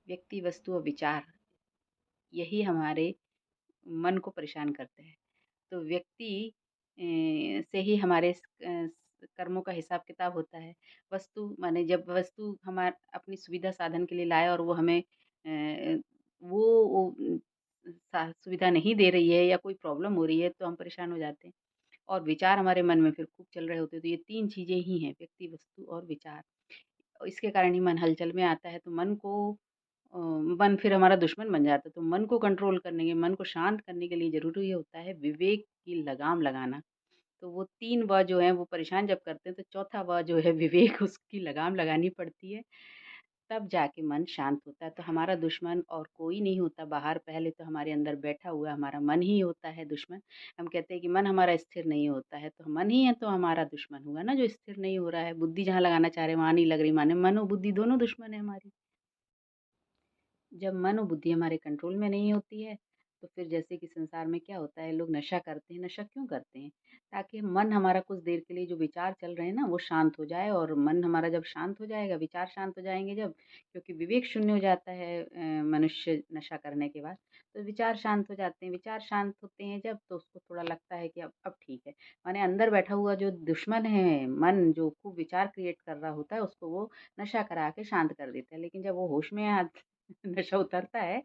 व्यक्ति, वस्तु और विचार यही हमारे मन को परेशान करते हैं। तो व्यक्ति से ही हमारे कर्मों का हिसाब-किताब होता है। वस्तु माने जब वस्तु अपनी सुविधा साधन के लिए लाए और वो हमें वो सुविधा नहीं दे रही है या कोई प्रॉब्लम हो रही है तो हम परेशान हो जाते हैं। और विचार हमारे मन में फिर खूब चल रहे होते हैं। तो ये 3 चीज़ें ही हैं व्यक्ति, वस्तु और विचार। इसके कारण ही मन हलचल में आता है। तो मन फिर हमारा दुश्मन बन जाता है। तो मन को कंट्रोल करने के मन को शांत करने के लिए ज़रूरी ये होता है विवेक की लगाम लगाना। तो वो 3 व जो हैं वो परेशान जब करते हैं तो चौथा व जो है विवेक उसकी लगाम लगानी पड़ती है, तब जाके मन शांत होता है। तो हमारा दुश्मन और कोई नहीं होता बाहर, पहले तो हमारे अंदर बैठा हुआ हमारा मन ही होता है दुश्मन। हम कहते हैं कि मन हमारा स्थिर नहीं होता है, तो मन ही है तो हमारा दुश्मन हुआ ना जो स्थिर नहीं हो रहा है। बुद्धि जहाँ लगाना चाह रहे हैं वहाँ नहीं लग रही, माने मन और बुद्धि दोनों दुश्मन है हमारी। जब मन और बुद्धि हमारे कंट्रोल में नहीं होती है, तो फिर जैसे कि संसार में क्या होता है, लोग नशा करते हैं। नशा क्यों करते हैं? ताकि मन हमारा कुछ देर के लिए जो विचार चल रहे हैं ना, वो शांत हो जाए और मन हमारा जब शांत हो जाएगा, विचार शांत हो जाएँगे जब, क्योंकि विवेक शून्य हो जाता है मनुष्य नशा करने के बाद, तो विचार शांत हो जाते हैं। विचार शांत होते हैं जब, तो उसको थोड़ा लगता है कि अब ठीक है। माने अंदर बैठा हुआ जो दुश्मन है, मन जो खूब विचार क्रिएट कर रहा होता है, उसको वो नशा करा के शांत कर देता है। लेकिन जब वो होश में नशा उतरता है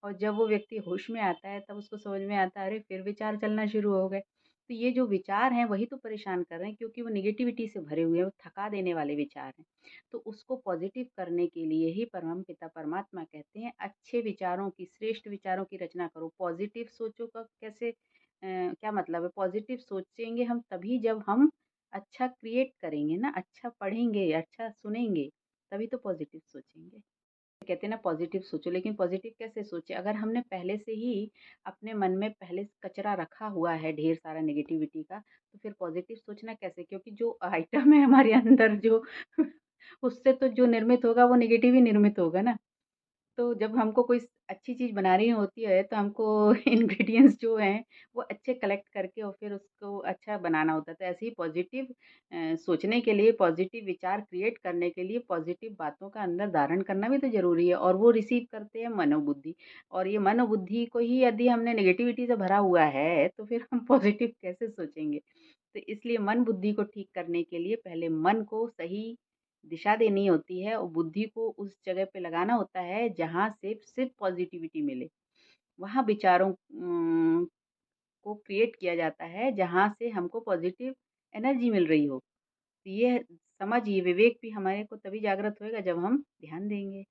और जब वो व्यक्ति होश में आता है तब उसको समझ में आता है अरे फिर विचार चलना शुरू हो गए। तो ये जो विचार हैं वही तो परेशान कर रहे हैं क्योंकि वो नेगेटिविटी से भरे हुए हैं, वो थका देने वाले विचार हैं। तो उसको पॉजिटिव करने के लिए ही परम पिता परमात्मा कहते हैं अच्छे विचारों की, श्रेष्ठ विचारों की रचना करो। पॉजिटिव सोचो का कैसे क्या मतलब है? पॉजिटिव सोचेंगे हम तभी जब हम अच्छा क्रिएट करेंगे ना, अच्छा पढ़ेंगे, अच्छा सुनेंगे, तभी तो पॉजिटिव सोचेंगे। कहते हैं ना पॉजिटिव सोचो, लेकिन पॉजिटिव कैसे सोचे? अगर हमने पहले से ही अपने मन में पहले से कचरा रखा हुआ है ढेर सारा नेगेटिविटी का, तो फिर पॉजिटिव सोचना कैसे? क्योंकि जो आइटम है हमारे अंदर जो उससे तो जो निर्मित होगा वो नेगेटिव ही निर्मित होगा ना। तो जब हमको कोई अच्छी चीज़ बनानी होती है तो हमको इंग्रीडिएंट्स जो हैं वो अच्छे कलेक्ट करके और फिर उसको अच्छा बनाना होता है। तो ऐसे ही पॉजिटिव सोचने के लिए, पॉजिटिव विचार क्रिएट करने के लिए पॉजिटिव बातों का अंदर धारण करना भी तो ज़रूरी है और वो रिसीव करते हैं मनोबुद्धि। और ये मनोबुद्धि को ही यदि हमने नेगेटिविटी से भरा हुआ है तो फिर हम पॉजिटिव कैसे सोचेंगे? तो इसलिए मन बुद्धि को ठीक करने के लिए पहले मन को सही दिशा देनी होती है और बुद्धि को उस जगह पे लगाना होता है जहाँ से सिर्फ पॉजिटिविटी मिले। वहाँ विचारों को क्रिएट किया जाता है जहाँ से हमको पॉजिटिव एनर्जी मिल रही हो। तो ये समझ, ये विवेक भी हमारे को तभी जागृत होएगा जब हम ध्यान देंगे।